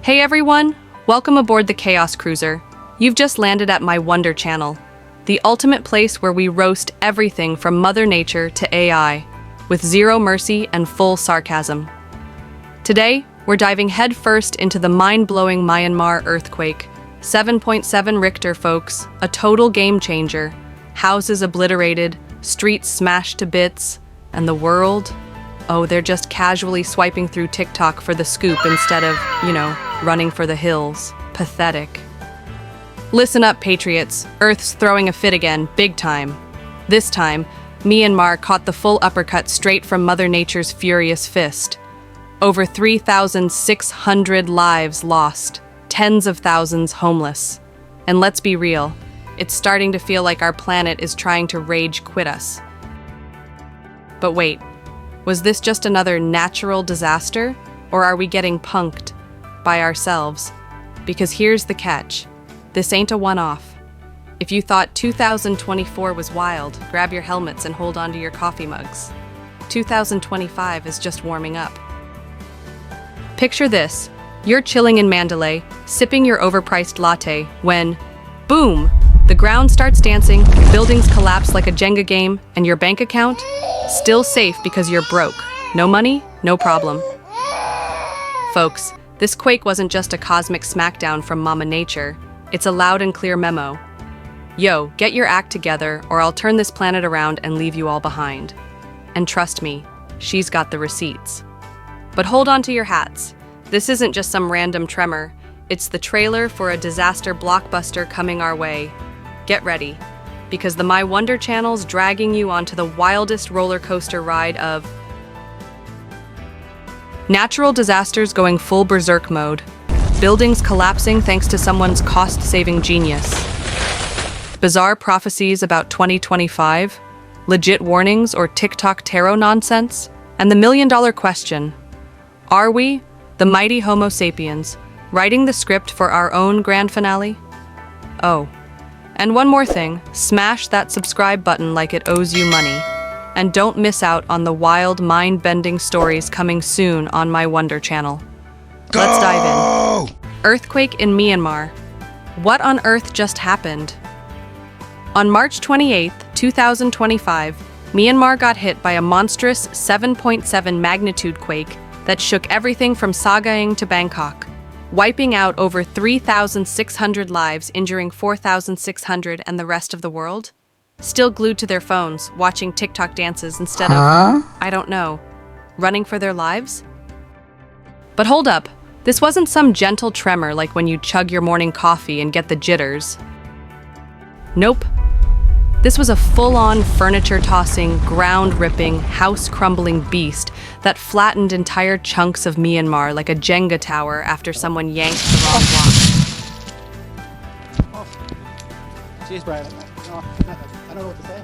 Hey everyone! Welcome aboard the Chaos Cruiser. You've just landed at my Wonder Channel, the ultimate place where we roast everything from Mother Nature to AI, with zero mercy and full sarcasm. Today, we're diving headfirst into the mind-blowing Myanmar earthquake. 7.7 Richter, folks, a total game changer. Houses obliterated, streets smashed to bits, and the world? Oh, they're just casually swiping through TikTok for the scoop instead of, running for the hills. Pathetic. Listen up, patriots. Earth's throwing a fit again, big time. This time, Myanmar caught the full uppercut straight from Mother Nature's furious fist. Over 3,600 lives lost, tens of thousands homeless. And let's be real, it's starting to feel like our planet is trying to rage quit us. But wait, was this just another natural disaster? Or are we getting punked by ourselves? Because here's the catch. This ain't a one-off. If you thought 2024 was wild, grab your helmets and hold on to your coffee mugs. 2025 is just warming up. Picture this. You're chilling in Mandalay, sipping your overpriced latte, when, boom, the ground starts dancing, buildings collapse like a Jenga game, and your bank account? Still safe because you're broke. No money? No problem. Folks, this quake wasn't just a cosmic smackdown from Mama Nature. It's a loud and clear memo. Yo, get your act together or I'll turn this planet around and leave you all behind. And trust me, she's got the receipts. But hold on to your hats. This isn't just some random tremor. It's the trailer for a disaster blockbuster coming our way. Get ready, because the My Wonder Channel's dragging you onto the wildest roller coaster ride of natural disasters going full berserk mode, buildings collapsing thanks to someone's cost-saving genius, bizarre prophecies about 2025, legit warnings or TikTok tarot nonsense, and the million-dollar question: are we, the mighty Homo sapiens, writing the script for our own grand finale? Oh, and one more thing, smash that subscribe button like it owes you money. And don't miss out on the wild, mind-bending stories coming soon on my Wonder Channel. Let's dive in. Earthquake in Myanmar. What on earth just happened? On March 28, 2025, Myanmar got hit by a monstrous 7.7 magnitude quake that shook everything from Sagaing to Bangkok, wiping out over 3,600 lives, injuring 4,600 and the rest of the world? Still glued to their phones, watching TikTok dances instead of, I don't know, running for their lives? But hold up, this wasn't some gentle tremor like when you chug your morning coffee and get the jitters. Nope. This was a full-on furniture-tossing, ground-ripping, house-crumbling beast that flattened entire chunks of Myanmar like a Jenga tower after someone yanked the wrong block. Jeez, Brian. I don't know what to say.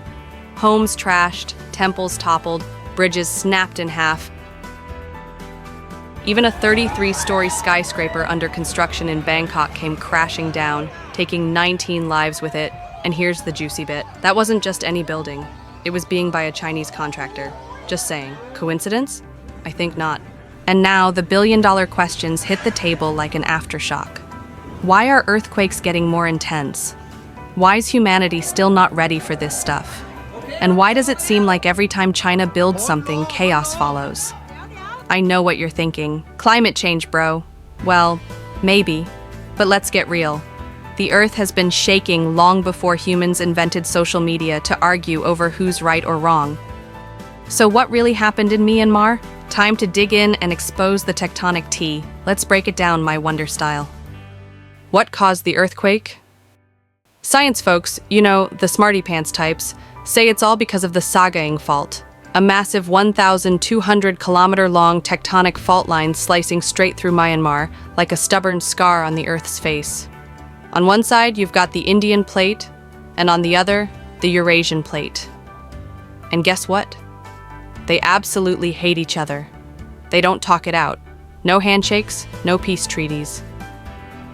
Homes trashed, temples toppled, bridges snapped in half. Even a 33-story skyscraper under construction in Bangkok came crashing down, taking 19 lives with it. And here's the juicy bit. That wasn't just any building. It was being by a Chinese contractor. Just saying. Coincidence? I think not. And now the billion-dollar questions hit the table like an aftershock. Why are earthquakes getting more intense? Why is humanity still not ready for this stuff? And why does it seem like every time China builds something, chaos follows? I know what you're thinking. Climate change, bro. Well, maybe. But let's get real. The Earth has been shaking long before humans invented social media to argue over who's right or wrong. So what really happened in Myanmar? Time to dig in and expose the tectonic tea. Let's break it down, my Wonder style. What caused the earthquake? Science folks, the smarty pants types, say it's all because of the Sagaing Fault, a massive 1,200-kilometer-long tectonic fault line slicing straight through Myanmar like a stubborn scar on the Earth's face. On one side, you've got the Indian plate, and on the other, the Eurasian plate. And guess what? They absolutely hate each other. They don't talk it out. No handshakes, no peace treaties.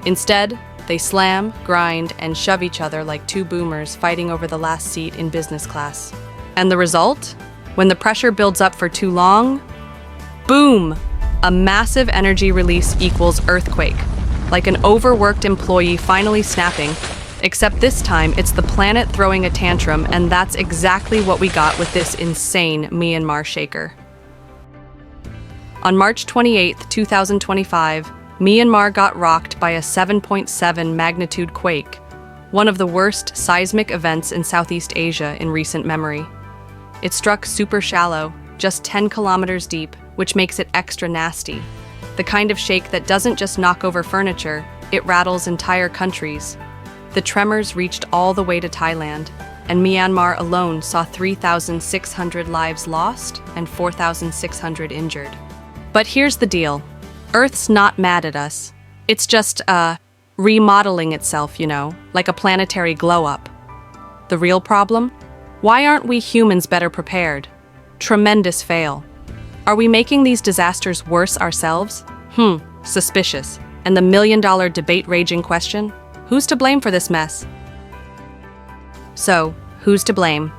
Instead, they slam, grind, and shove each other like two boomers fighting over the last seat in business class. And the result? When the pressure builds up for too long, boom! A massive energy release equals earthquake. like an overworked employee finally snapping. Except this time, it's the planet throwing a tantrum, and that's exactly what we got with this insane Myanmar shaker. On March 28, 2025, Myanmar got rocked by a 7.7 magnitude quake, one of the worst seismic events in Southeast Asia in recent memory. It struck super shallow, just 10 kilometers deep, which makes it extra nasty. The kind of shake that doesn't just knock over furniture, it rattles entire countries. The tremors reached all the way to Thailand, and Myanmar alone saw 3,600 lives lost and 4,600 injured. But here's the deal. Earth's not mad at us. It's just, remodeling itself, like a planetary glow-up. The real problem? Why aren't we humans better prepared? Tremendous fail. Are we making these disasters worse ourselves? Suspicious. And the million-dollar debate-raging question? Who's to blame for this mess? So, who's to blame?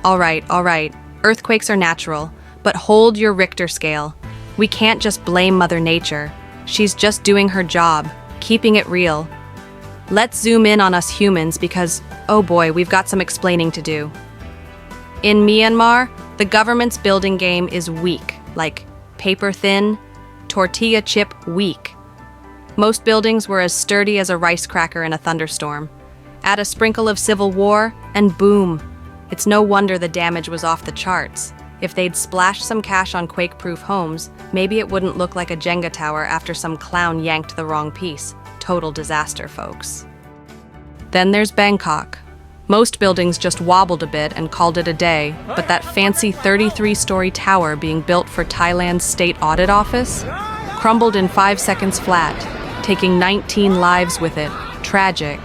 All right. Earthquakes are natural, but hold your Richter scale. We can't just blame Mother Nature. She's just doing her job, keeping it real. Let's zoom in on us humans because, oh boy, we've got some explaining to do. In Myanmar, the government's building game is weak, like paper thin, tortilla chip weak. Most buildings were as sturdy as a rice cracker in a thunderstorm. Add a sprinkle of civil war, and boom. It's no wonder the damage was off the charts. If they'd splashed some cash on quake-proof homes, maybe it wouldn't look like a Jenga tower after some clown yanked the wrong piece. Total disaster, folks. Then there's Bangkok. Most buildings just wobbled a bit and called it a day, but that fancy 33-story tower being built for Thailand's State Audit Office crumbled in 5 seconds flat, taking 19 lives with it. Tragic.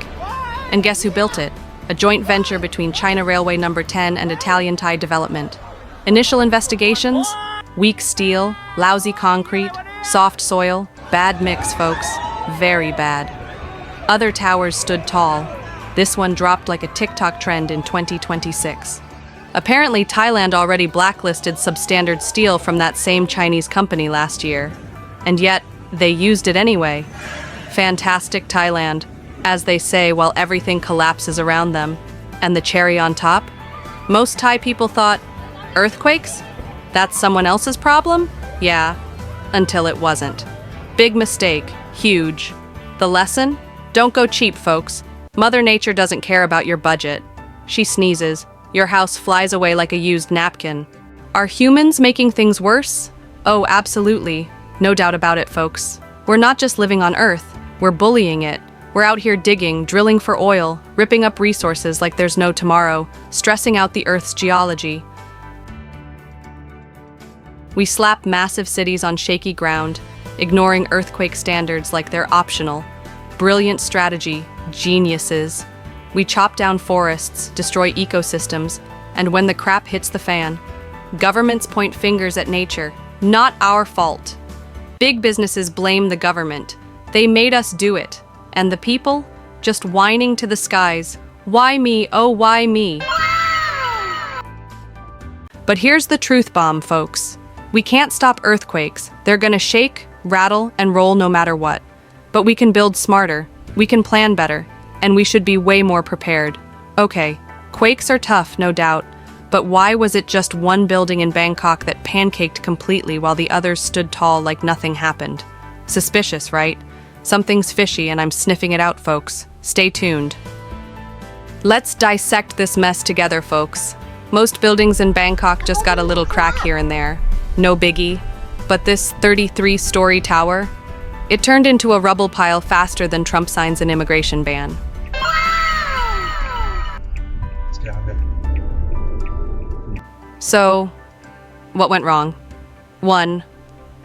And guess who built it? A joint venture between China Railway No. 10 and Italian Thai Development. Initial investigations? Weak steel, lousy concrete, soft soil, bad mix, folks. Very bad. Other towers stood tall. This one dropped like a TikTok trend in 2026. Apparently, Thailand already blacklisted substandard steel from that same Chinese company last year. And yet, they used it anyway. Fantastic Thailand, as they say while everything collapses around them. And the cherry on top? Most Thai people thought, earthquakes? That's someone else's problem? Yeah, until it wasn't. Big mistake, huge. The lesson? Don't go cheap, folks. Mother Nature doesn't care about your budget. She sneezes, your house flies away like a used napkin. Are humans making things worse? Oh, absolutely. No doubt about it, folks. We're not just living on Earth, we're bullying it. We're out here digging, drilling for oil, ripping up resources like there's no tomorrow, stressing out the Earth's geology. We slap massive cities on shaky ground, ignoring earthquake standards like they're optional. Brilliant strategy, geniuses. We chop down forests, destroy ecosystems, and when the crap hits the fan, governments point fingers at nature. Not our fault. Big businesses blame the government. They made us do it. And the people? Just whining to the skies. Why me? Oh, why me? But here's the truth bomb, folks. We can't stop earthquakes. They're gonna shake, rattle, and roll no matter what. But we can build smarter, we can plan better, and we should be way more prepared. Okay, quakes are tough, no doubt, but why was it just one building in Bangkok that pancaked completely while the others stood tall like nothing happened? Suspicious, right? Something's fishy and I'm sniffing it out, folks. Stay tuned. Let's dissect this mess together, folks. Most buildings in Bangkok just got a little crack here and there. No biggie. But this 33-story tower, it turned into a rubble pile faster than Trump signs an immigration ban. So, what went wrong? 1.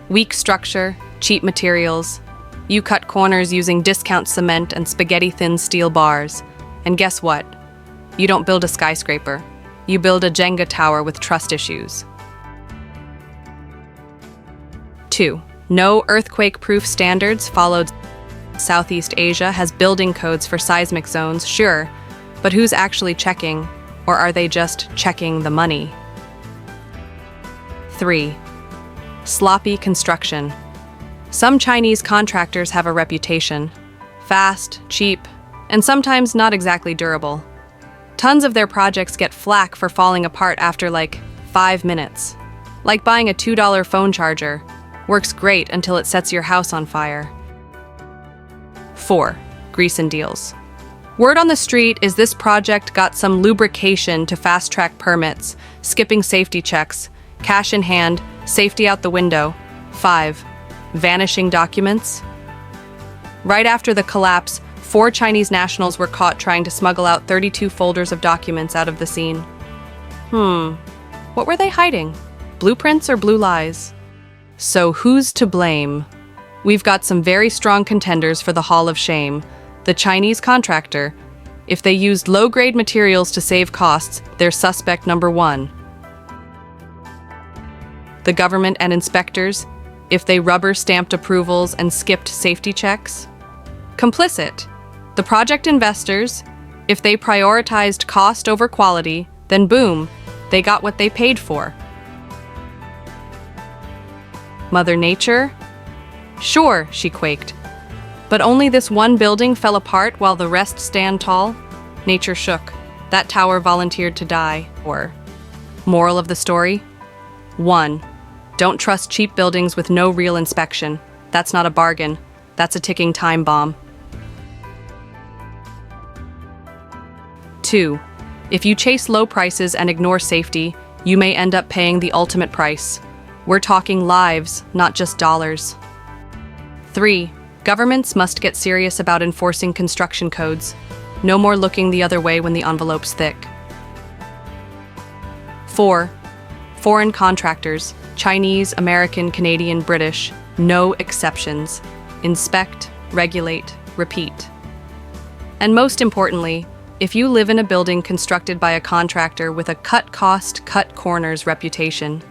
Weak structure, cheap materials. You cut corners using discount cement and spaghetti-thin steel bars. And guess what? You don't build a skyscraper. You build a Jenga tower with trust issues. 2. No earthquake-proof standards followed. Southeast Asia has building codes for seismic zones, sure, but who's actually checking, or are they just checking the money? 3. Sloppy construction. Some Chinese contractors have a reputation. Fast, cheap, and sometimes not exactly durable. Tons of their projects get flack for falling apart after like 5 minutes. Like buying a $2 phone charger. Works great until it sets your house on fire. 4. Grease and deals. Word on the street is this project got some lubrication to fast-track permits, skipping safety checks, cash in hand, safety out the window. 5. Vanishing documents. Right after the collapse, 4 Chinese nationals were caught trying to smuggle out 32 folders of documents out of the scene. What were they hiding? Blueprints or blue lies? So who's to blame? We've got some very strong contenders for the Hall of Shame. The Chinese contractor. If they used low-grade materials to save costs, they're suspect number 1. The government and inspectors. If they rubber-stamped approvals and skipped safety checks. Complicit. The project investors. If they prioritized cost over quality, then boom, they got what they paid for. Mother Nature? Sure, she quaked. But only this one building fell apart while the rest stand tall? Nature shook. That tower volunteered to die. Or, moral of the story? 1. Don't trust cheap buildings with no real inspection. That's not a bargain. That's a ticking time bomb. 2. If you chase low prices and ignore safety, you may end up paying the ultimate price. We're talking lives, not just dollars. 3. Governments must get serious about enforcing construction codes. No more looking the other way when the envelope's thick. 4. Foreign contractors, Chinese, American, Canadian, British, no exceptions. Inspect, regulate, repeat. And most importantly, if you live in a building constructed by a contractor with a cut cost, cut corners reputation,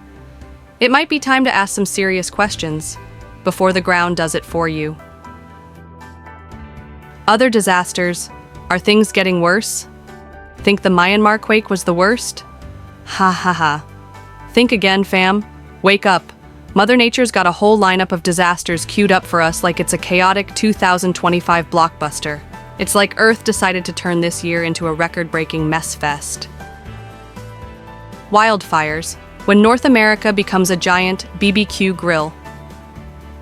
it might be time to ask some serious questions before the ground does it for you. Other disasters. Are things getting worse? Think the Myanmar quake was the worst? Ha ha ha. Think again, fam. Wake up. Mother Nature's got a whole lineup of disasters queued up for us like it's a chaotic 2025 blockbuster. It's like Earth decided to turn this year into a record-breaking mess fest. Wildfires. When North America becomes a giant BBQ grill.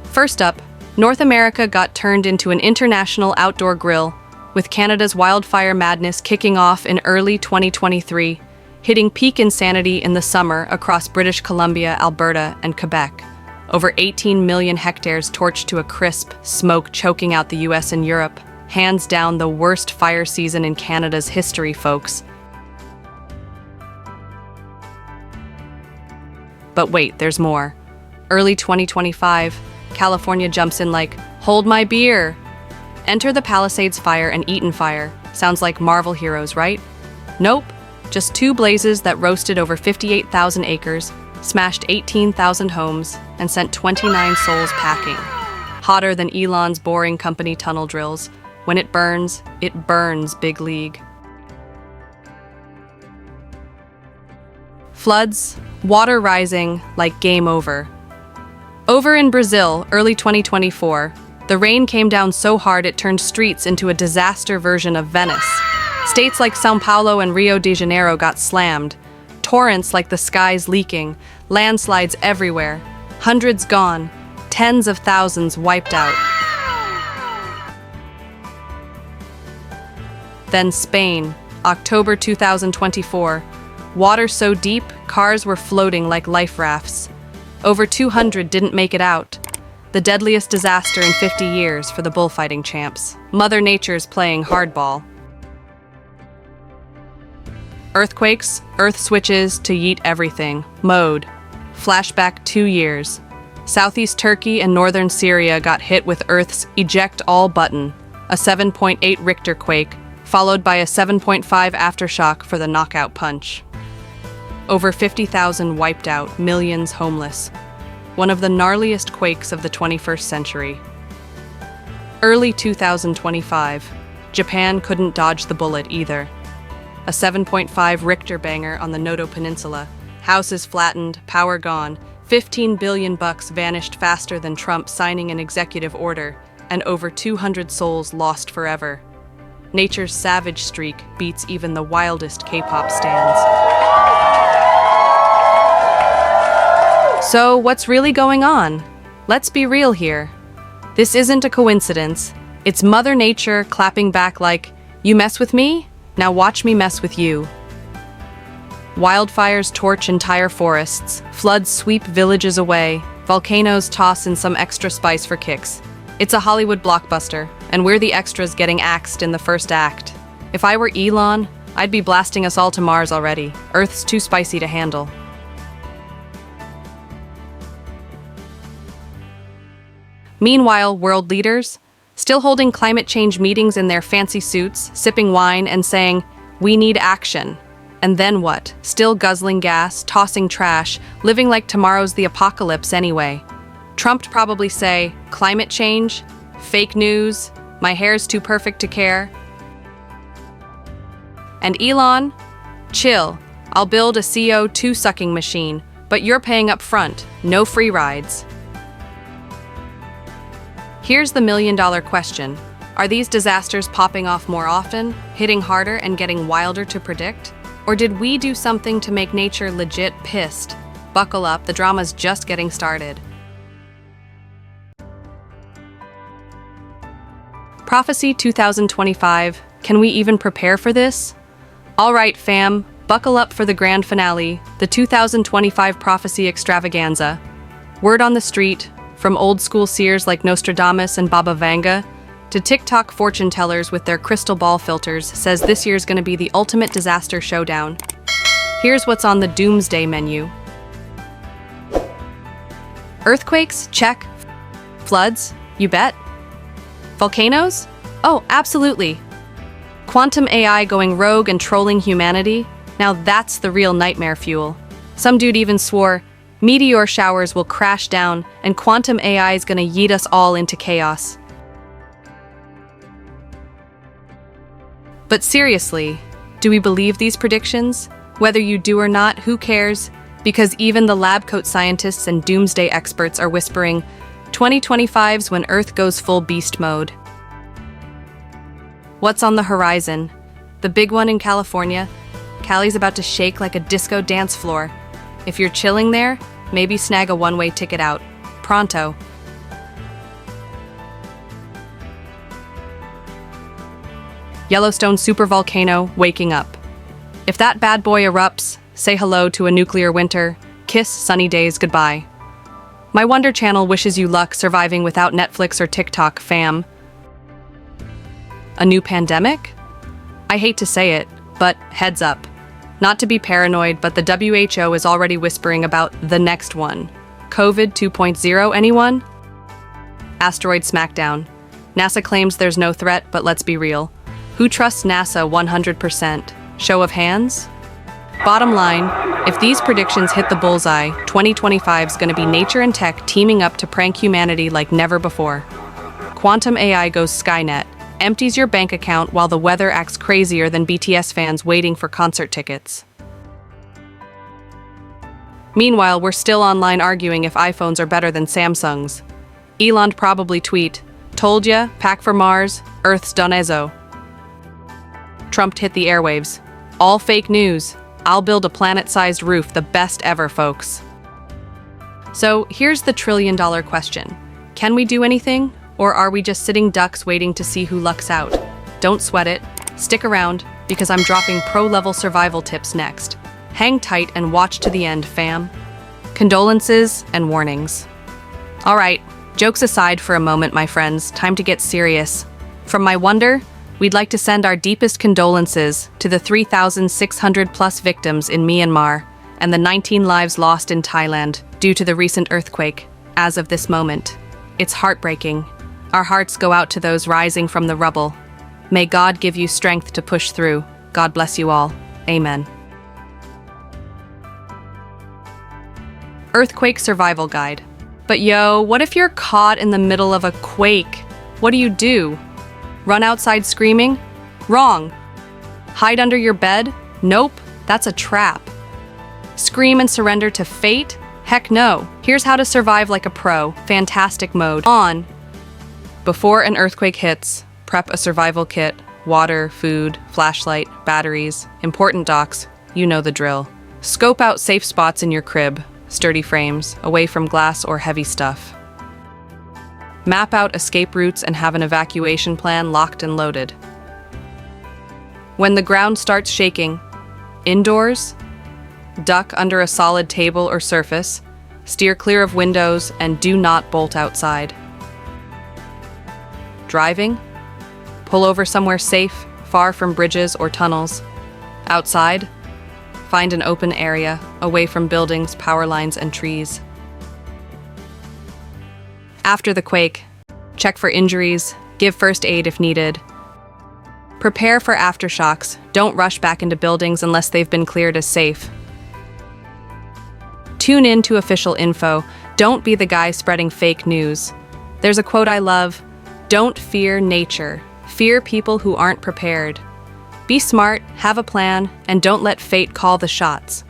First up, North America got turned into an international outdoor grill, with Canada's wildfire madness kicking off in early 2023, hitting peak insanity in the summer across British Columbia, Alberta, and Quebec. Over 18 million hectares torched to a crisp, smoke choking out the US and Europe. Hands down the worst fire season in Canada's history, folks. But wait, there's more. Early 2025, California jumps in like, hold my beer. Enter the Palisades Fire and Eaton Fire. Sounds like Marvel heroes, right? Nope. Just 2 blazes that roasted over 58,000 acres, smashed 18,000 homes, and sent 29 souls packing. Hotter than Elon's Boring Company tunnel drills. When it burns, big league. Floods, water rising like game over. Over in Brazil, early 2024, the rain came down so hard it turned streets into a disaster version of Venice. States like São Paulo and Rio de Janeiro got slammed. Torrents like the skies leaking, landslides everywhere, hundreds gone, tens of thousands wiped out. Then Spain, October 2024. Water so deep, cars were floating like life rafts. Over 200 didn't make it out. The deadliest disaster in 50 years for the bullfighting champs. Mother Nature's playing hardball. Earthquakes, earth switches to yeet everything. Mode. Flashback 2 years. Southeast Turkey and northern Syria got hit with Earth's eject all button, a 7.8 Richter quake, followed by a 7.5 aftershock for the knockout punch. Over 50,000 wiped out, millions homeless. One of the gnarliest quakes of the 21st century. Early 2025, Japan couldn't dodge the bullet either. A 7.5 Richter banger on the Noto Peninsula. Houses flattened, power gone, $15 billion vanished faster than Trump signing an executive order, and over 200 souls lost forever. Nature's savage streak beats even the wildest K-pop stans. So, what's really going on? Let's be real here. This isn't a coincidence. It's Mother Nature clapping back like, "You mess with me? Now watch me mess with you." Wildfires torch entire forests, floods sweep villages away, volcanoes toss in some extra spice for kicks. It's a Hollywood blockbuster, and we're the extras getting axed in the first act. If I were Elon, I'd be blasting us all to Mars already. Earth's too spicy to handle. Meanwhile, world leaders, still holding climate change meetings in their fancy suits, sipping wine and saying, "We need action." And then what? Still guzzling gas, tossing trash, living like tomorrow's the apocalypse anyway. Trump'd probably say, "Climate change? Fake news? My hair's too perfect to care." And Elon? "Chill. I'll build a CO2 sucking machine, but you're paying up front. No free rides." Here's the million-dollar question. Are these disasters popping off more often, hitting harder and getting wilder to predict? Or did we do something to make nature legit pissed? Buckle up, the drama's just getting started. Prophecy 2025. Can we even prepare for this? All right, fam, buckle up for the grand finale, the 2025 Prophecy Extravaganza. Word on the street, from old-school seers like Nostradamus and Baba Vanga, to TikTok fortune tellers with their crystal ball filters, says this year's gonna be the ultimate disaster showdown. Here's what's on the doomsday menu. Earthquakes? Check. Floods? You bet. Volcanoes? Oh, absolutely. Quantum AI going rogue and trolling humanity? Now that's the real nightmare fuel. Some dude even swore, meteor showers will crash down and quantum AI is gonna yeet us all into chaos. But seriously, do we believe these predictions? Whether you do or not, who cares? Because even the lab coat scientists and doomsday experts are whispering, 2025's when Earth goes full beast mode. What's on the horizon? The big one in California. Cali's about to shake like a disco dance floor. If you're chilling there, maybe snag a one-way ticket out. Pronto. Yellowstone supervolcano waking up. If that bad boy erupts, say hello to a nuclear winter, kiss sunny days goodbye. My Wonder Channel wishes you luck surviving without Netflix or TikTok, fam. A new pandemic? I hate to say it, but heads up. Not to be paranoid, but the WHO is already whispering about the next one. COVID 2.0, anyone? Asteroid smackdown. NASA claims there's no threat, but let's be real. Who trusts NASA 100%? Show of hands? Bottom line, if these predictions hit the bullseye, 2025's gonna be nature and tech teaming up to prank humanity like never before. Quantum AI goes Skynet, empties your bank account while the weather acts crazier than BTS fans waiting for concert tickets. Meanwhile, we're still online arguing if iPhones are better than Samsungs. Elon'd probably tweet, "Told ya, pack for Mars, Earth's done Ezo." Trump hit the airwaves. All fake news. I'll build a planet-sized roof, the best ever, folks. So here's the trillion-dollar question. Can we do anything? Or are we just sitting ducks waiting to see who lucks out? Don't sweat it. Stick around, because I'm dropping pro-level survival tips next. Hang tight and watch to the end, fam. Condolences and warnings. All right, jokes aside for a moment, my friends, time to get serious. From my wonder, we'd like to send our deepest condolences to the 3,600 plus victims in Myanmar and the 19 lives lost in Thailand due to the recent earthquake. As of this moment, it's heartbreaking. Our hearts go out to those rising from the rubble. May God give you strength to push through. God bless you all. Amen. Earthquake Survival Guide. But yo, what if you're caught in the middle of a quake? What do? Run outside screaming? Wrong. Hide under your bed? Nope, that's a trap. Scream and surrender to fate? Heck no. Here's how to survive like a pro. Fantastic mode. On. Before an earthquake hits, prep a survival kit. Water, food, flashlight, batteries, important docs. You know the drill. Scope out safe spots in your crib. Sturdy frames, away from glass or heavy stuff. Map out escape routes and have an evacuation plan locked and loaded. When the ground starts shaking, indoors, duck under a solid table or surface, steer clear of windows, and do not bolt outside. Driving? Pull over somewhere safe, far from bridges or tunnels. Outside? Find an open area, away from buildings, power lines, and trees. After the quake, check for injuries, give first aid if needed. Prepare for aftershocks. Don't rush back into buildings unless they've been cleared as safe. Tune in to official info. Don't be the guy spreading fake news. There's a quote I love: "Don't fear nature. Fear people who aren't prepared." Be smart, have a plan, and don't let fate call the shots.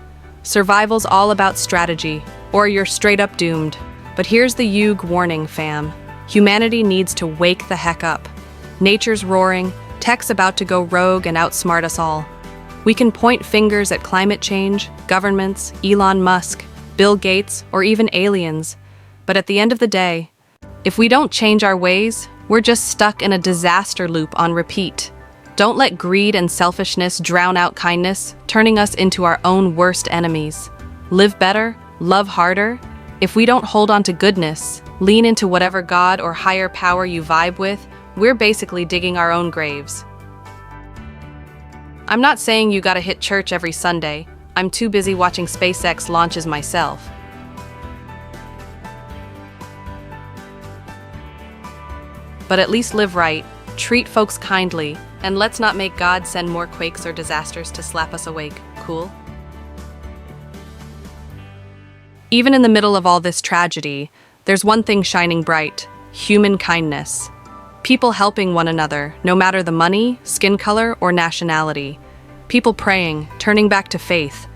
Survival's all about strategy, or you're straight up doomed. But here's the Yug warning, fam. Humanity needs to wake the heck up. Nature's roaring, tech's about to go rogue and outsmart us all. We can point fingers at climate change, governments, Elon Musk, Bill Gates, or even aliens. But at the end of the day, if we don't change our ways, we're just stuck in a disaster loop on repeat. Don't let greed and selfishness drown out kindness, turning us into our own worst enemies. Live better, love harder. If we don't hold on to goodness, lean into whatever God or higher power you vibe with, we're basically digging our own graves. I'm not saying you gotta hit church every Sunday. I'm too busy watching SpaceX launches myself. But at least live right, treat folks kindly, and let's not make God send more quakes or disasters to slap us awake. Cool? Even in the middle of all this tragedy, there's one thing shining bright: human kindness. People helping one another, no matter the money, skin color, or nationality. People praying, turning back to faith.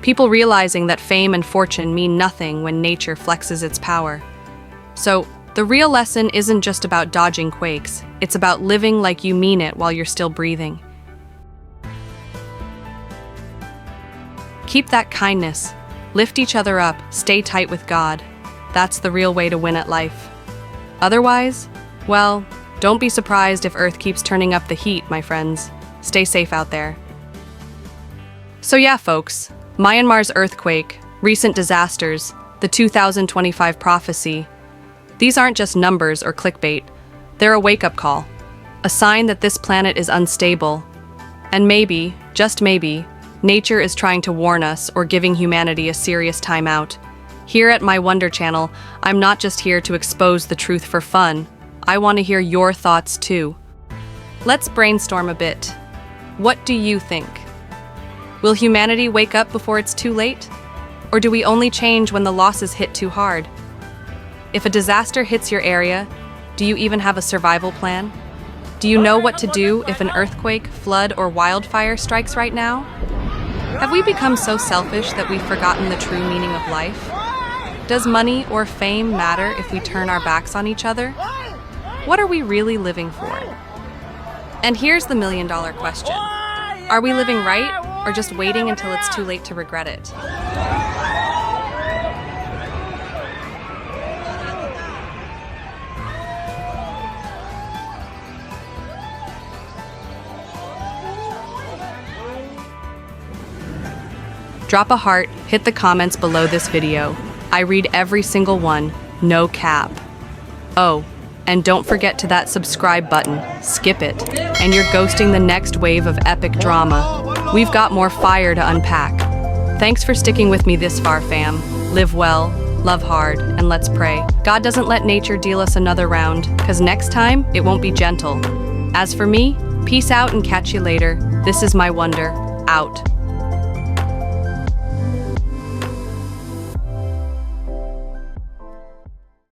People realizing that fame and fortune mean nothing when nature flexes its power. So, the real lesson isn't just about dodging quakes, it's about living like you mean it while you're still breathing. Keep that kindness, lift each other up, stay tight with God. That's the real way to win at life. Otherwise, well, don't be surprised if Earth keeps turning up the heat, my friends. Stay safe out there. So yeah, folks, Myanmar's earthquake, recent disasters, the 2025 prophecy. These aren't just numbers or clickbait. They're a wake-up call, a sign that this planet is unstable. And maybe, just maybe, nature is trying to warn us or giving humanity a serious timeout. Here at my Wonder Channel, I'm not just here to expose the truth for fun. I want to hear your thoughts too. Let's brainstorm a bit. What do you think? Will humanity wake up before it's too late? Or do we only change when the losses hit too hard? If a disaster hits your area, do you even have a survival plan? Do you know what to do if an earthquake, flood, or wildfire strikes right now? Have we become so selfish that we've forgotten the true meaning of life? Does money or fame matter if we turn our backs on each other? What are we really living for? And here's the million-dollar question. Are we living right, or just waiting until it's too late to regret it? Drop a heart, hit the comments below this video. I read every single one, no cap. Oh, and don't forget to that subscribe button, skip it, and you're ghosting the next wave of epic drama. We've got more fire to unpack. Thanks for sticking with me this far, fam. Live well, love hard, and let's pray. God doesn't let nature deal us another round, because next time, it won't be gentle. As for me, peace out and catch you later. This is my Wonder, out.